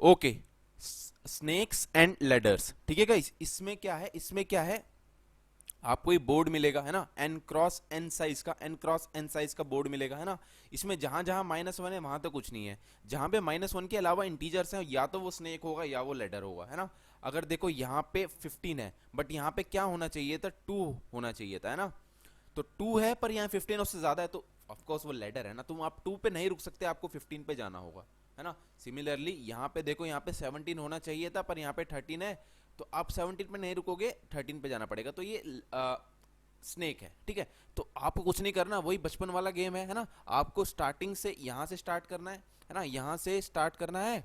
Okay, snakes and ladders, ठीक है guys. इसमें क्या है, इसमें क्या है, आपको ये बोर्ड मिलेगा है ना, एन क्रॉस एन साइज का, एन क्रॉस एन साइज का बोर्ड मिलेगा है ना। इसमें जहां जहां -1 है वहां तो कुछ नहीं है, जहां पे -1 के अलावा इंटीजर्स हैं या तो वो स्नेक होगा या वो लेडर होगा है ना। अगर देखो यहाँ पे 15 है, बट यहाँ पे क्या होना चाहिए था, 2 होना चाहिए था है ना। तो 2 है पर यहाँ 15 उससे ज्यादा है, तो ऑफकोर्स वो लेडर है ना। तुम आप 2 पे नहीं रुक सकते, आपको 15 पे जाना होगा है ना। सिमिलरली यहाँ पे देखो, यहाँ पे 17 होना चाहिए था पर यहाँ पे 13 है, तो आप 17 पे नहीं रुकोगे, 13 पे जाना पड़ेगा। तो ये स्नेक है, ठीक है। तो आपको कुछ नहीं करना, वही बचपन वाला गेम है ना। आपको स्टार्टिंग से यहाँ से स्टार्ट करना है ना, यहाँ से स्टार्ट करना है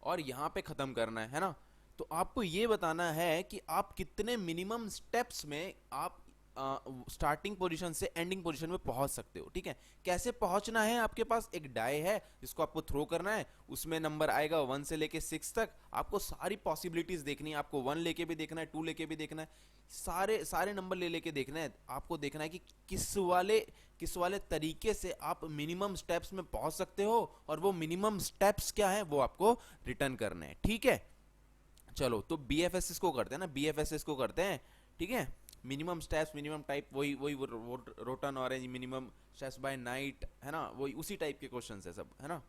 और यहाँ पे खत्म करना है ना। तो आपको ये बताना है कि आप कितने मिनिमम स्टेप्स में आप स्टार्टिंग पोजीशन से एंडिंग पोजीशन में पहुंच सकते हो, ठीक है। कैसे पहुंचना है, आपके पास एक डाई है जिसको आपको थ्रो करना है, उसमें नंबर आएगा 1 से लेके 6 तक। आपको सारी पॉसिबिलिटीज देखनी है, आपको 1 लेके भी देखना है, 2 लेके भी देखना है, सारे सारे नंबर ले लेके देखना है। आपको देखना है कि किस वाले तरीके से आप मिनिमम स्टेप्स में पहुंच सकते हो, और वो मिनिमम स्टेप्स क्या है वो आपको रिटर्न करने हैं, ठीक है। चलो, तो बीएफएस को करते हैं ना, बीएफएस को करते हैं, ठीक है। मिनिमम स्टेप्स, मिनिमम टाइप, वही वही rotten orange, minimum steps by night है ना, वही उसी टाइप के क्वेश्चंस है सब है ना।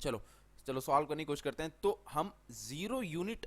चलो चलो सॉल्व करने की कोशिश करते हैं। तो हम 0 यूनिट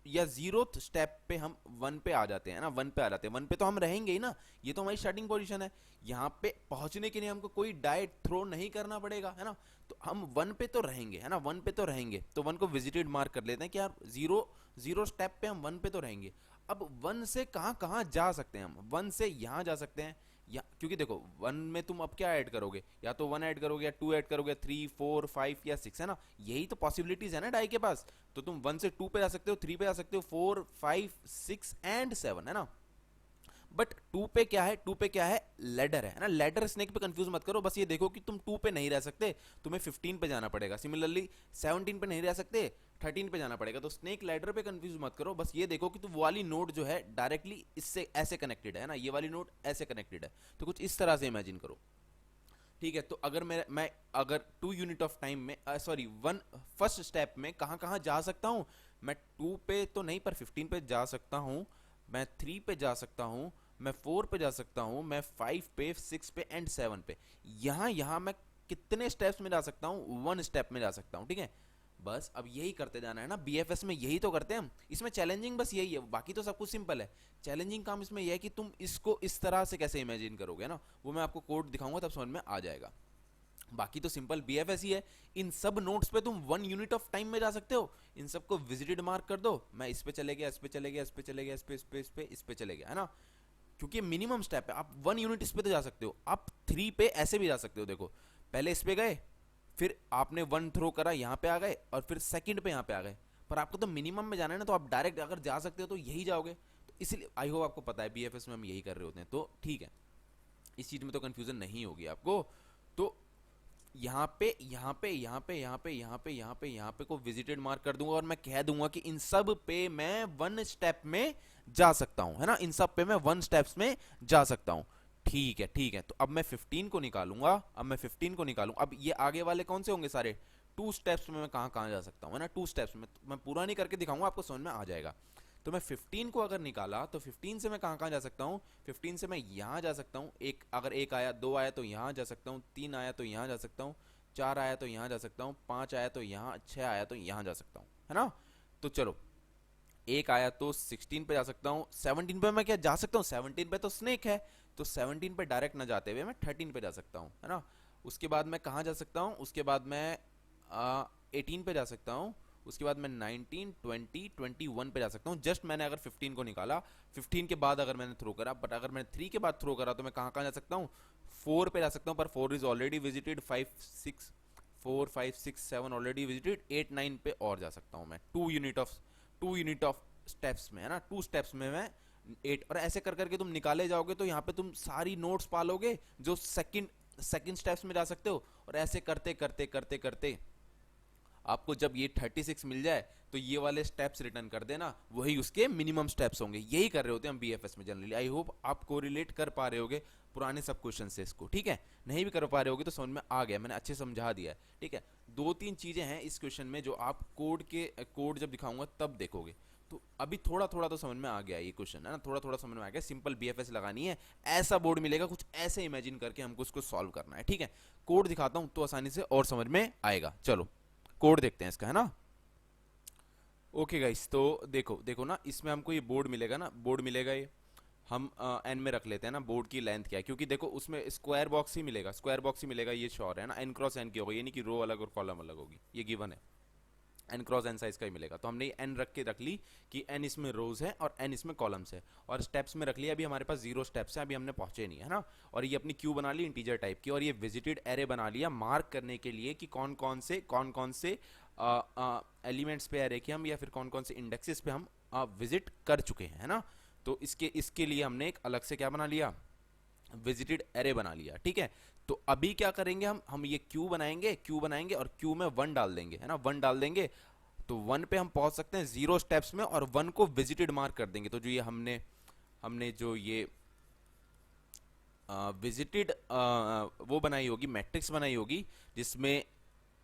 या 0th स्टेप पे हम 1 पे आ जाते हैं ना, 1 पे आ जाते हैं, 1 पे तो हम रहेंगे ही ना, ये तो हमारी स्टार्टिंग पोजीशन है। यहाँ पे पहुंचने के लिए हमको कोई डाइट थ्रो नहीं करना पड़ेगा है ना। तो हम 1 पे तो रहेंगे है ना, 1 पे तो रहेंगे, तो 1 को विजिटेड मार्क कर लेते हैं कि यार जीरो जीरो स्टेप पे हम 1 पे तो रहेंगे। अब 1 से कहाँ कहाँ जा सकते हैं हम, 1 से यहाँ जा सकते हैं, या क्योंकि देखो 1 में तुम अब क्या ऐड करोगे, या तो 1 ऐड करोगे या 2 ऐड करोगे, 3 4 5 या 6 है ना, यही तो पॉसिबिलिटीज है ना डाई के पास। तो तुम 1 से 2 पे जा सकते हो, 3 पे जा सकते हो, 4 5 6 एंड 7 है ना। बट 2 पे क्या है, 2 पे क्या है, लेडर है ना। लेडर स्नेक पे कंफ्यूज मत करो, बस ये देखो कि तुम 2 पे नहीं रह सकते, तुम्हें 15 पे जाना पड़ेगा। सिमिलरली 17 पे नहीं रह सकते, 13 पे जाना पड़ेगा। तो स्नेक लेडर पे कंफ्यूज मत करो, बस ये देखो कि तुम वो वाली नोड जो है डायरेक्टली इससे ऐसे कनेक्टेड है ना, ये वाली नोड ऐसे कनेक्टेड है। तो कुछ इस तरह से इमेजिन करो, ठीक है। तो अगर मैं अगर 2 यूनिट ऑफ टाइम में, सॉरी 1 फर्स्ट स्टेप में कहाँ कहाँ जा सकता हूँ, मैं 2 पे तो नहीं पर 15 पे जा सकता हूँ, मैं 3 पे जा सकता हूँ, मैं 4 पे जा सकता हूँ, मैं 5 पे, 6 पे एंड 7 पे। यहाँ यहाँ मैं कितने स्टेप्स में जा सकता हूँ, 1 स्टेप में जा सकता हूँ, ठीक है। बस अब यही करते जाना है ना, बीएफएस में यही तो करते हैं हम। इसमें चैलेंजिंग बस यही है, बाकी तो सब कुछ सिंपल है। चैलेंजिंग काम इसमें यह है कि तुम इसको इस तरह से कैसे इमेजिन करोगे ना, वो मैं आपको कोड दिखाऊंगा तब समझ में आ जाएगा। बाकी तो सिंपल बीएफएस ही है। इन सब नोट्स पे तुम 1 यूनिट ऑफ टाइम में जा सकते हो, इन सबको विजिटेड मार्क कर दो, मैं इस पे चले गया, इस पे चले गया, इस पे चले गया, इस पे इस पे इस पे इस पे चले गया है ना। क्योंकि मिनिमम स्टेप है, आप 1 यूनिट इस पे तो जा सकते हो, आप 3 पे ऐसे भी जा सकते हो। देखो पहले इस पे गए, फिर आपने 1 थ्रो करा, यहाँ पे आ गए, और फिर सेकंड पे यहाँ पे आ गए। पर आपको तो मिनिमम में जाना है ना, तो आप डायरेक्ट अगर जा सकते हो तो यही जाओगे। तो इसलिए आई होप आपको पता है बीएफएस में हम यही कर रहे होते हैं, तो ठीक है, इस चीज में तो कंफ्यूजन नहीं होगी आपको। तो यहाँ पे यहाँ पे यहाँ पे यहाँ पे यहाँ पे यहाँ पे यहाँ पे को विजिटेड मार्क कर दूंगा, और मैं कह दूंगा कि इन सब पे मैं 1 स्टेप में जा सकता हूँ है ना, इन सब पे मैं 1 स्टेप्स में जा सकता हूँ। ठीक है ठीक है, तो अब मैं 15 को निकालूंगा, अब मैं 15 को निकालूं, अब ये आगे वाले कौन से होंगे सारे, 2 स्टेप्स में मैं कहाँ कहाँ जा सकता हूँ है ना। 2 स्टेप्स में मैं पूरा नहीं करके दिखाऊंगा, आपको समझ में आ जाएगा। तो मैं 15 को अगर निकाला तो 15 से मैं कहाँ कहाँ जा सकता हूँ, 15 से मैं यहाँ जा सकता हूँ, एक अगर एक आया, 2 आया तो यहाँ जा सकता हूँ, 3 आया तो यहाँ जा सकता हूँ, 4 आया तो यहाँ जा सकता हूँ, 5 आया तो यहाँ, 6 आया तो यहाँ जा सकता हूँ है ना। तो चलो, एक आया तो 16 पे जा सकता हूँ, 17 पे मैं क्या जा सकता हूँ, 17 पे तो स्नेक है, तो 17 पे डायरेक्ट ना जाते हुए मैं 13 पे जा सकता हूँ है ना। उसके बाद मैं कहाँ जा सकता हूँ, उसके बाद मैं 18 पे जा सकता हूँ, उसके बाद मैं 19 20 21 पे जा सकता हूँ। जस्ट मैंने अगर 15 को निकाला, 15 के बाद अगर मैंने थ्रो करा, बट अगर मैंने 3 के बाद थ्रो करा तो मैं कहाँ कहाँ जा सकता हूँ, 4 पे जा सकता हूँ, पर 4 is already visited, 4 5 6 7 already visited, 8 9 पे और जा सकता हूँ मैं, 2 यूनिट ऑफ स्टेप्स में है ना, 2 स्टेप्स में मैं 8, और ऐसे कर करके तुम निकाले जाओगे तो यहाँ पे तुम सारी नोट्स पालोगे जो सेकंड स्टेप्स में जा सकते हो। और ऐसे करते करते करते करते आपको जब ये 36 मिल जाए तो ये वाले स्टेप्स रिटर्न कर देना, वही उसके मिनिमम स्टेप्स होंगे। यही कर रहे होते हैं हम बीएफएस में जनरली। आई होप आप कोरिलेट कर पा रहे होगे पुराने सब क्वेश्चन से इसको, ठीक है। नहीं भी कर पा रहे होगे तो समझ में आ गया, मैंने अच्छे समझा दिया है, ठीक है। दो तीन चीजें हैं इस क्वेश्चन में जो आप कोड जब दिखाऊंगा तब देखोगे। तो अभी थोड़ा थोड़ा तो समझ में आ गया ये क्वेश्चन, है ना, थोड़ा थोड़ा समझ में आ गया। सिंपल बीएफएस लगानी है, ऐसा बोर्ड मिलेगा, कुछ ऐसे इमेजिन करके हमको उसको सॉल्व करना है, ठीक है। कोड दिखाता हूं तो आसानी से और समझ में आएगा। चलो कोड देखते हैं इसका, है ना। ओके गाइस, तो देखो देखो ना, इसमें हमको ये बोर्ड मिलेगा ना, बोर्ड मिलेगा ये, हम एन में रख लेते हैं ना, बोर्ड की लेंथ क्या है, क्योंकि देखो उसमें स्क्वायर बॉक्स ही मिलेगा, स्क्वायर बॉक्स ही मिलेगा, ये श्योर है ना। एन क्रॉस एन की होगी, ये नहीं कि रो अलग और कॉलम अलग होगी, ये गिवन है। एन क्रॉस एन साइज का ही मिलेगा, तो हमने ये एन रख ली कि एन इसमें रोज है और एन इसमें कॉलम्स है, और स्टेप्स में रख लिया। अभी हमारे पास 0 स्टेप्स हैं, अभी हमने पहुंचे नहीं है ना। और ये अपनी क्यू बना ली इंटीजर टाइप की, और ये विजिटेड एरे बना लिया मार्क करने के लिए कि कौन कौन से एलिमेंट्स पे एरे के हम, या फिर कौन कौन से इंडेक्सेस पे हम विजिट कर चुके हैं, है ना। तो इसके लिए हमने एक अलग से क्या बना लिया, विजिटेड एरे बना लिया, ठीक है। तो अभी क्या करेंगे, हम ये क्यू बनाएंगे और क्यू में 1 डाल देंगे, है ना, 1 डाल देंगे। तो 1 पे हम पहुंच सकते हैं 0 स्टेप्स में, और 1 को विजिटेड मार्क कर देंगे। तो जो ये हमने जो ये विजिटेड वो बनाई होगी, मैट्रिक्स बनाई होगी, जिसमें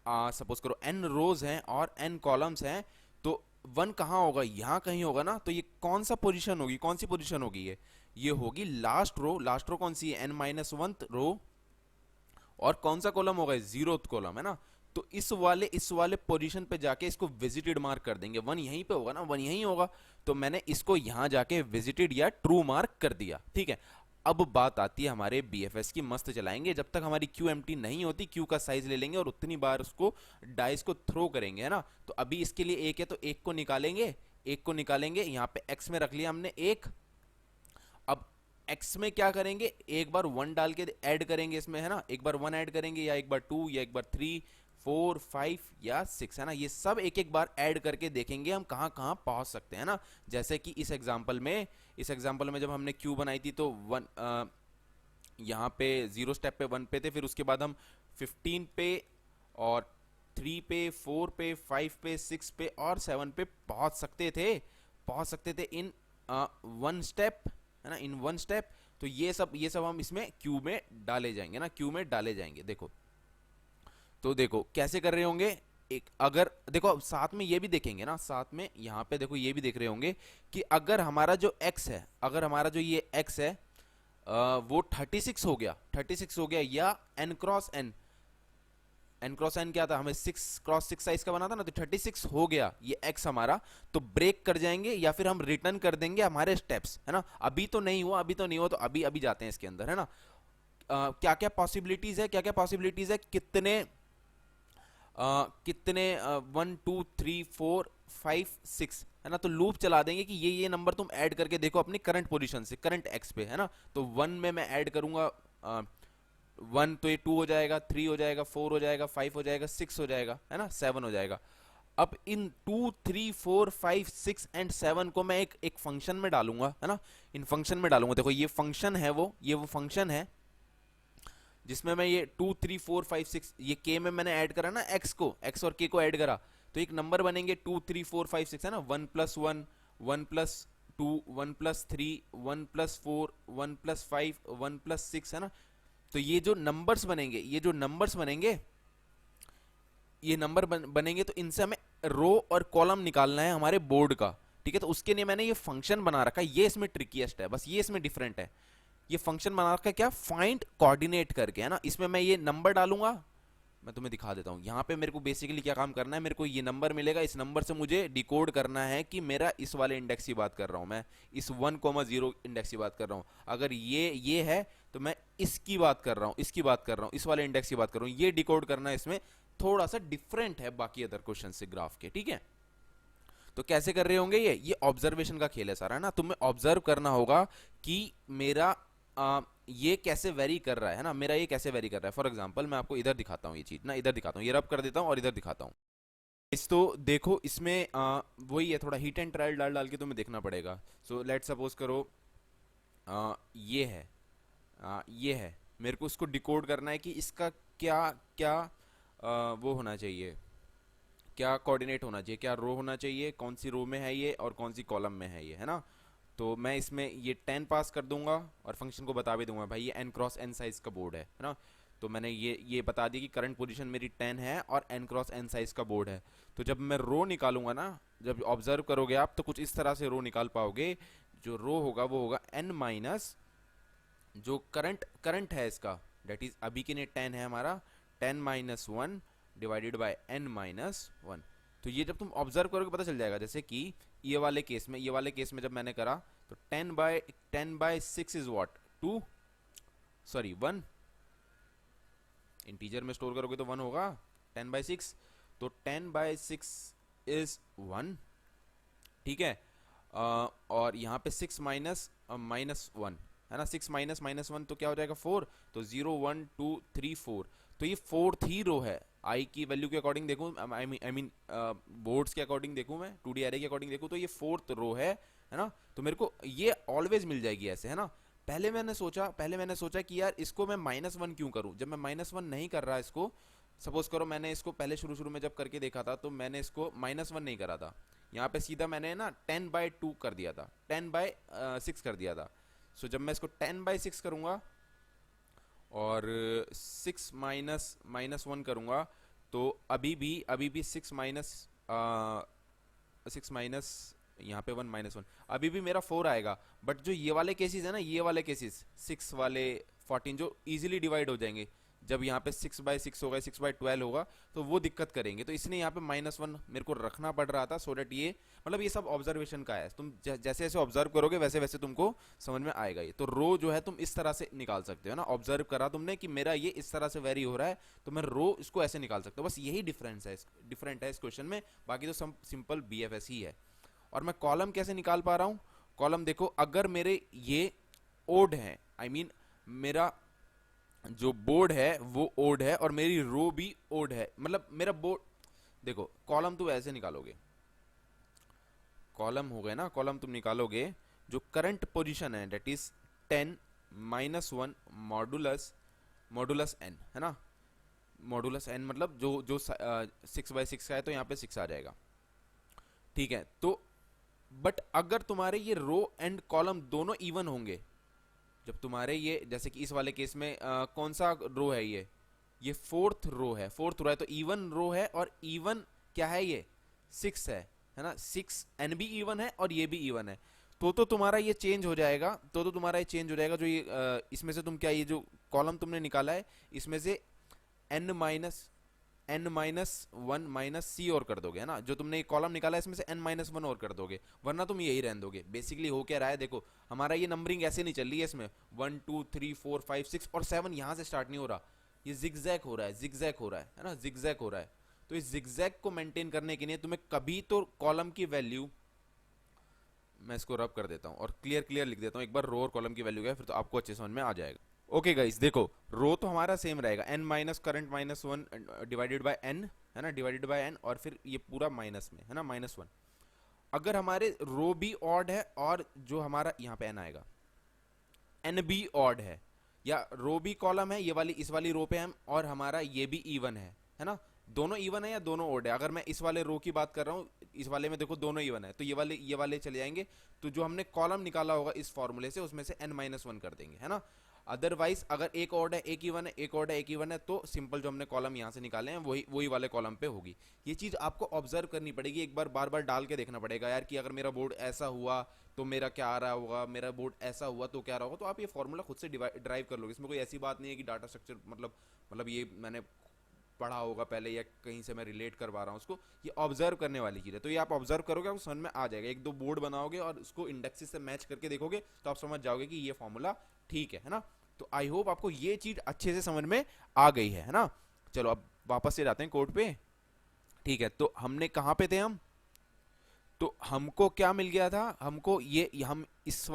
सपोज करो n रोज हैं और n कॉलम्स हैं, तो 1 कहाँ होगा, यहाँ कहीं होगा ना। तो ये कौन सा पोजीशन होगी, कौन सी पोजीशन होगी, ये होगी लास्ट रो। लास्ट रो कौन सी है, n-1th रो। और कौन सा कॉलम होगा, 0th कॉलम, है ना। तो इस वाले पोजीशन पे जाके इसको विजिटेड मार्क कर देंगे। 1 यहीं पे होगा ना, 1 यहीं होगा, तो मैंने इसको यहां जाके विजिटेड या ट्रू मार्क कर दिया, ठीक है। अब बात आती है हमारे बीएफएस की, मस्त चलाएंगे जब तक हमारी क्यू एम्प्टी नहीं होती। क्यू का साइज ले लेंगे और उतनी बार उसको डाइस को थ्रो करेंगे, है ना। तो अभी इसके लिए एक है, तो एक को निकालेंगे, यहाँ पे एक्स में रख लिया हमने एक। अब x में क्या करेंगे, एक बार 1 डाल के ऐड करेंगे इसमें, है ना। एक बार 1 ऐड करेंगे, या एक बार 2, या एक बार 3, 4, 5 या 6, है ना। ये सब एक एक बार ऐड करके देखेंगे हम कहाँ कहाँ पहुंच सकते हैं ना। जैसे कि इस एग्जांपल में जब हमने क्यू बनाई थी तो 1 यहाँ पे 0 स्टेप पे 1 पे थे, फिर उसके बाद हम 15 पे और 3 पे 4 पे 5 पे 6 पे और 7 पे पहुंच सकते थे इन 1 स्टेप, है ना, इन 1 स्टेप। तो ये सब हम इसमें क्यू में डाले जाएंगे ना, क्यू में डाले जाएंगे। देखो तो देखो कैसे कर रहे होंगे, एक अगर देखो अब साथ में ये भी देखेंगे ना, साथ में यहाँ पे देखो ये भी देख रहे होंगे कि अगर हमारा जो x है, अगर हमारा जो ये x है वो 36 हो गया, 36 हो गया, या n क्रॉस n क्या था, हमें 6x6 साइज का बना था ना, तो 36 हो गया ये x हमारा, तो ब्रेक कर जाएंगे या फिर हम रिटर्न कर देंगे हमारे स्टेप्स, है ना। अभी तो नहीं हुआ, तो अभी अभी जाते हैं इसके अंदर, है ना। क्या क्या पॉसिबिलिटीज है, कितने 1 2 3 4 5 6, है ना। तो लूप चला देंगे कि ये नंबर तुम ऐड करके देखो अपनी करंट पोजीशन से, करंट एक्स पे, है ना। तो 1 में मैं ऐड करूंगा 1, तो ये 2 हो जाएगा, 3 हो जाएगा, 4 हो जाएगा, 5 हो जाएगा, 6 हो जाएगा, है ना, 7 हो जाएगा। अब इन 2 3 4 5 6 एंड 7 को मैं एक फंक्शन में डालूंगा, है ना। इन फंक्शन में डालूंगा, देखो ये फंक्शन है, ये वो फंक्शन है जिसमें मैं ये 2 3 4 5 6 ये k में मैंने ऐड करा ना, x और k को ऐड करा, तो एक नंबर बनेंगे 2 3 4 5 6, है ना। 1+1 1+2 1+3 1+4 1+5 1+6, है ना। तो ये जो नंबर्स बनेंगे ये नंबर बनेंगे, तो इनसे हमें रो और कॉलम निकालना है हमारे बोर्ड का, ठीक है। तो उसके लिए मैंने ये फंक्शन बना रखा है, ये इसमें ट्रिकीएस्ट है, बस ये इसमें डिफरेंट है। ये फंक्शन बना रखा है क्या, फाइंड कोऑर्डिनेट करके, है ना। इसमें मैं ये नंबर डालूंगा, मैं तुम्हें दिखा देता हूँ। यहाँ पे मेरे को बेसिकली क्या काम करना है, मेरे को ये नंबर मिलेगा, इस नंबर से मुझे डिकोड करना है कि मेरा इस वाले इंडेक्स की बात कर रहा हूँ मैं, इस 1,0 इंडेक्स की बात कर रहा हूँ। अगर ये है तो मैं इसकी बात कर रहा हूँ, इस वाले इंडेक्स की बात कर रहा हूँ। ये डिकोड करना है, इसमें थोड़ा सा डिफरेंट है बाकी अदर क्वेश्चन से ग्राफ के, ठीक है। तो कैसे कर रहे होंगे, ये ऑब्जर्वेशन का खेल है सारा, है ना। तुम्हें ऑब्जर्व करना होगा कि मेरा ये कैसे वेरी कर रहा है ना, मेरा ये कैसे वेरी कर रहा है। फॉर एग्जांपल मैं आपको इधर दिखाता हूँ, ये चीज ना, इधर दिखाता हूँ, ये रब कर देता हूँ और इधर दिखाता हूँ। इस तो देखो इसमें वही है, थोड़ा हीट एंड ट्रायल डाल डाल के तुम्हें देखना पड़ेगा। सो लेट सपोज करो ये है, ये है, मेरे को उसको डिकोड करना है कि इसका क्या क्या वो होना चाहिए, क्या कोऑर्डिनेट होना चाहिए, क्या रो होना चाहिए, कौन सी रो में है ये और कौन सी कॉलम में है ये, है ना। तो मैं इसमें ये 10 पास कर दूंगा और फंक्शन को बता भी दूंगा भाई ये n क्रॉस n साइज का बोर्ड है ना। तो मैंने ये बता दिया कि करंट पोजीशन मेरी 10 है और n क्रॉस n साइज का बोर्ड है। तो जब मैं रो निकालूंगा ना, जब ऑब्जर्व करोगे आप तो कुछ इस तरह से रो निकाल पाओगे। जो रो होगा वो होगा n माइनस जो करंट करंट है इसका, डेट इज अभी के लिए 10 है हमारा, 10 minus 1 divided by n minus 1। तो ये जब तुम ऑब्जर्व करोगे पता चल जाएगा। जैसे कि ये वाले केस में जब मैंने करा तो 10 by 6 is what 2, sorry 1, integer में स्टोर करोगे तो 1 होगा, 10/6, तो 10/6 इज 1, ठीक है। और यहाँ पे 6 माइनस माइनस 1 है ना, 6 माइनस माइनस 1 तो क्या हो जाएगा 4, तो 0 1 2 3 4, तो ये फोर्थ ही रो है। आई की वैल्यू के अकॉर्डिंग देखूं, आई मीन बोर्ड्स के अकॉर्डिंग देखूं, मैं 2D एरे के अकॉर्डिंग देखूं, तो ये फोर्थ रो है ना। तो मेरे को ये ऑलवेज मिल जाएगी ऐसे, है ना। पहले मैंने सोचा कि यार इसको मैं -1 क्यों करूं, जब मैं -1 नहीं कर रहा इसको, सपोज करो मैंने इसको पहले शुरू में जब करके देखा था तो मैंने इसको -1 नहीं करा था, यहाँ पे सीधा मैंने ना 10/2 कर दिया था, 10/6 कर दिया था। सो जब मैं इसको 10/6 करूंगा और 6 माइनस -1 करूंगा तो अभी भी 6 माइनस यहाँ पे 1 - 1 अभी भी मेरा 4 आएगा। बट जो ये वाले केसेस है ना, ये वाले केसेस 6 वाले 14 जो इजीली डिवाइड हो जाएंगे, जब यहाँ पे 6/6 होगा, 6/12 होगा, तो वो दिक्कत करेंगे। तो इसने यहाँ पे -1 मेरे को रखना पड़ रहा था, सो डेट ये मतलब ये सब ऑब्जर्वेशन का है। तुम जैसे जैसे ऑब्जर्व करोगे वैसे वैसे तुमको समझ में आएगा ये। तो रो जो है तुम इस तरह से निकाल सकते हो ना, ऑब्जर्व करा तुमने कि मेरा ये इस तरह से वेरी हो रहा है, तो मैं रो इसको ऐसे निकाल सकता हूँ। बस यही डिफरेंट है इस क्वेश्चन में, बाकी तो सिंपल BFS ही है। और मैं कॉलम कैसे निकाल पा रहा हूँ, कॉलम देखो, अगर मेरे ये ओड है, आई मीन मेरा जो बोर्ड है वो ओड है और मेरी रो भी ओड है, मतलब मेरा बोर्ड, देखो कॉलम तो ऐसे निकालोगे, कॉलम हो गए ना, कॉलम तुम निकालोगे जो करंट पोजीशन है that is 10 minus 1 modulus n, है ना। मॉडुलस n मतलब जो 6/6 का है तो यहाँ पे 6 आ जाएगा, ठीक है। तो बट अगर तुम्हारे ये रो एंड कॉलम दोनों इवन होंगे, जब तुम्हारे ये जैसे कि इस वाले केस में कौन सा रो है, ये फोर्थ रो है, तो इवन रो है और इवन क्या है, ये 6 है ना, 6 n भी इवन है और ये भी इवन है। तो तुम्हारा ये चेंज हो जाएगा, तुम्हारा ये चेंज हो जाएगा, जो ये इसमें से तुम क्या, ये जो कॉलम तुमने निकाला है इसमें से n-1 माइनस सी और कर दोगे, है ना। जो तुमने कॉलम निकाला है इसमें से n-1 और कर दोगे, वरना तुम यही रहने दोगे। बेसिकली हो क्या रहा है, देखो हमारा ये नंबरिंग ऐसे नहीं चल रही है, इसमें 1 2 3 4 5 6 और 7 यहाँ से स्टार्ट नहीं हो रहा, ये जिगजैग हो रहा है ना, जिगजैग हो रहा है। तो इस जिगजैग को मेंटेन करने के लिए तुम्हें कभी तो कॉलम की वैल्यू, मैं इसको रब कर देता हूँ और क्लियर लिख देता हूँ एक बार, रो और कॉलम की वैल्यू क्या है, फिर तो आपको अच्छे समझ में आ जाएगा। ओके गाइस देखो, रो तो हमारा सेम रहेगा, n minus current -1 divided by n, है ना, डिवाइडेड बाय n, और फिर ये पूरा माइनस में, है ना, -1। अगर हमारे रो भी ऑड है और जो हमारा यहाँ पे n आएगा, n भी ऑड है, या रो भी कॉलम है, ये वाली इस वाली रो पे हम, और हमारा ये भी इवन है ना, दोनों इवन है या दोनों ओड है। अगर मैं इस वाले रो की बात कर रहा हूँ, इस वाले में देखो दोनों इवन है, तो ये वाले चले जाएंगे, तो जो हमने कॉलम निकाला होगा इस फॉर्मूले से उसमें से n-1 कर देंगे, है ना। अदरवाइज अगर एक ऑड है एक इवन है, एक ऑड है एक इवन है, तो सिंपल जो हमने कॉलम यहाँ से निकाले हैं वही वाले कॉलम पे होगी। ये चीज आपको ऑब्जर्व करनी पड़ेगी, एक बार बार डाल के देखना पड़ेगा यार, कि अगर मेरा बोर्ड ऐसा हुआ तो मेरा क्या आ रहा होगा, मेरा बोर्ड ऐसा हुआ तो क्या आ रहा होगा। तो आप ये फॉर्मूला खुद से ड्राइव कर लोगे, इसमें कोई ऐसी बात नहीं है कि डाटा स्ट्रक्चर मतलब ये मैंने पढ़ा होगा पहले या कहीं से मैं रिलेट करवा रहा हूँ उसको, ये ऑब्जर्व करने वाली चीज़ है। तो ये आप ऑब्जर्व करोगे आपको समझ में आ जाएगा, एक दो बोर्ड बनाओगे और उसको इंडेक्सेस से मैच करके देखोगे तो आप समझ जाओगे कि ये फॉर्मूला ठीक है ना। तो आई होप आपको ये चीज़ अच्छे से समझ में आ गई है ना। चलो अब वापस से जाते हैं कोड पे, ठीक है। तो हमने कहाँ पे थे हम, तो हमको क्या मिल गया था, हमको ये हम इस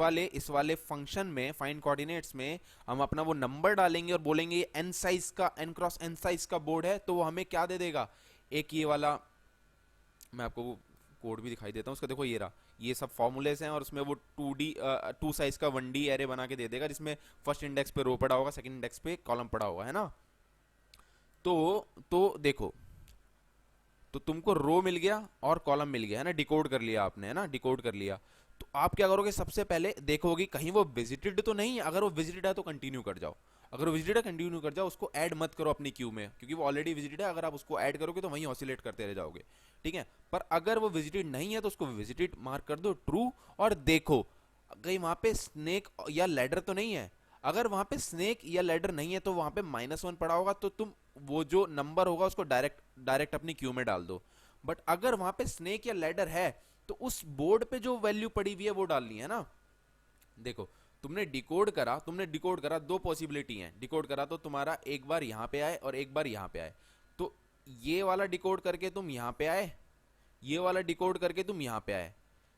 वाले फंक्शन में फाइंड कोऑर्डिनेट्स में हम अपना वो नंबर डालेंगे और बोलेंगे ये n साइज का, n क्रॉस n साइज का बोर्ड है, तो वो हमें क्या दे देगा, एक ये वाला, मैं आपको वो कोड भी दिखाई देता हूँ उसका, देखो ये रहा, ये सब फॉर्मूलेस हैं और उसमें वो 2 साइज का 1D एरे बना के दे देगा, जिसमें फर्स्ट इंडेक्स पे रो पड़ा होगा, सेकंड इंडेक्स पे कॉलम पड़ा होगा, है ना। तो देखो तो तुमको रो मिल गया और कॉलम मिल गया है ना, डिकोड कर लिया आपने, है ना, डिकोड कर लिया। तो आप क्या करोगे, सबसे पहले देखोगे कहीं वो विजिटेड तो नहीं है। अगर वो विजिटेड है तो कंटिन्यू कर जाओ, अगर वो विजिटेड है कंटिन्यू कर जाओ, उसको ऐड मत करो अपनी क्यू में, क्योंकि वो ऑलरेडी विजिटेड है। अगर आप उसको ऐड करोगे तो वहीं ऑसिलेट करते रह जाओगे, ठीक है। पर अगर वो विजिटेड नहीं है तो उसको विजिटेड मार्क कर दो ट्रू, और देखो कहीं वहां पे स्नेक या लैडर तो नहीं है। अगर वहां पे स्नेक या लैडर नहीं है तो वहां पे -1 पड़ा होगा, तो तुम वो जो नंबर होगा उसको डायरेक्ट डायरेक्ट अपनी क्यू में डाल दो। बट अगर वहां पे स्नेक या लैडर है तो उस बोर्ड पे जो वैल्यू पड़ी हुई है वो डालनी है ना। देखो तुमने डिकोड करा, दो पॉसिबिलिटी हैं। डिकोड करा तो तुम्हारा एक बार यहां पे आए और एक बार यहां पे आए। तो ये वाला डिकोड करके तुम यहां पे आए, ये वाला डिकोड करके तुम यहां पे आए।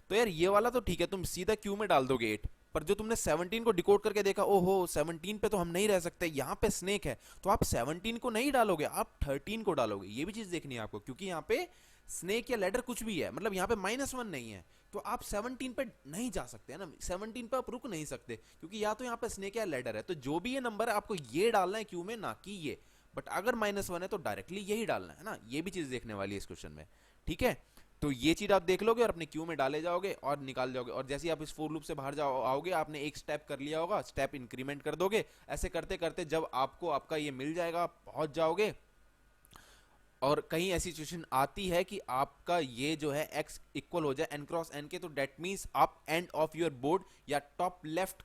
तो यार ये वाला तो ठीक है, तुम सीधा क्यू में डाल दोगे 8। पर जो तुमने 17 को डिकोड करके देखा, ओहो 17 पे तो हम नहीं रह सकते, यहाँ पे स्नेक है, तो आप 17 को नहीं डालोगे, आप 13 को डालोगे। ये भी चीज देखनी है आपको, क्योंकि यहाँ पे स्नेक या लेडर कुछ भी है, मतलब यहाँ पे -1 नहीं है, तो आप 17 पे नहीं जा सकते है ना, 17 पे आप रुक नहीं सकते, क्योंकि या तो यहाँ पे स्नेक या लेडर है। तो जो भी ये नंबर है आपको ये डालना है क्यू में, ना कि ये। बट अगर -1 है तो डायरेक्टली यही डालना है ना। ये भी चीज देखने वाली है इस क्वेश्चन में, ठीक है। तो ये चीज आप देख लोगे और अपने क्यू में डाले जाओगे और निकाल जाओगे। और जैसे ही आप इस फोर लूप से बाहर जाओ आओगे, आपने एक स्टेप कर लिया होगा, स्टेप इंक्रीमेंट कर दोगे। ऐसे करते करते जब आपको आपका ये मिल जाएगा, आप पहुंच जाओगे। और कहीं ऐसी सिचुएशन आती है कि आपका ये जो है x इक्वल हो जाए n क्रॉस n के, तो डेट मीन्स आप एंड ऑफ योर बोर्ड या टॉप लेफ्ट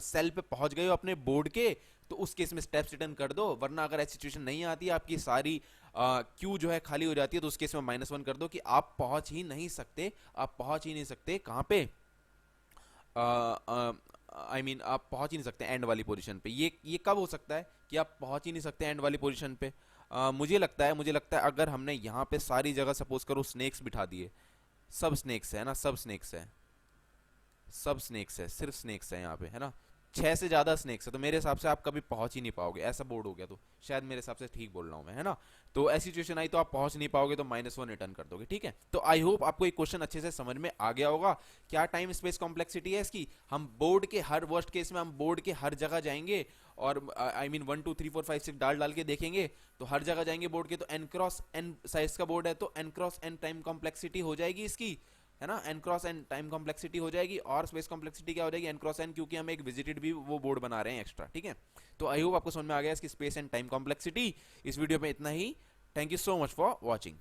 सेल पे पहुंच गए हो अपने बोर्ड के, तो उस केस में स्टेप्स रिटर्न कर दो। वरना अगर ऐसी सिचुएशन नहीं आती, आपकी सारी क्यू जो है खाली हो जाती है, तो उस केस में -1 कर दो कि आप पहुंच ही नहीं सकते। आप पहुंच ही नहीं सकते कहां पे, आई मीन आप पहुंच ही नहीं सकते एंड वाली पोजीशन पे। ये कब हो सकता है कि आप पहुंच ही नहीं सकते एंड वाली पोजीशन पे? मुझे लगता है अगर हमने यहाँ पे सारी जगह सपोज करो स्नेक्स बिठा दिए, सब स्नेक्स है ना, सब स्नेक्स है, सब स्नेक्स है, सिर्फ स्नेक्स है यहाँ पे, है ना। 6 से ज्यादा स्नेक्स है, तो मेरे हिसाब से आप कभी पहुंच ही नहीं पाओगे। ऐसा बोर्ड हो गया तो शायद, मेरे हिसाब से ठीक बोल रहा हूं मैं, है ना। तो ऐसी सिचुएशन आई तो आप पहुंच नहीं पाओगे, तो -1 रिटर्न कर दोगे, ठीक है। तो आई होप आपको एक क्वेश्चन अच्छे से समझ में आ गया होगा। क्या टाइम स्पेस कॉम्प्लेक्सिटी है इसकी। हम बोर्ड के हर वर्स्ट केस में हम बोर्ड के हर जगह जाएंगे और आई मीन 1 2 3 4 5 6 डाल डाल के देखेंगे, तो हर जगह जाएंगे बोर्ड के। तो n क्रॉस n साइज का बोर्ड है, तो n cross n time complexity हो जाएगी इसकी, है ना। n cross n time complexity हो जाएगी। और स्पेस कॉम्प्लेक्सिटी क्या हो जाएगी, n क्रॉस n, क्योंकि हम एक विजिटेड भी वो बोर्ड बना रहे हैं एक्स्ट्रा, ठीक है। तो आई होप आपको समझ में आ गया इसकी स्पेस एंड टाइम कॉम्प्लेक्सिटी। इस वीडियो में इतना ही। Thank you so much for watching.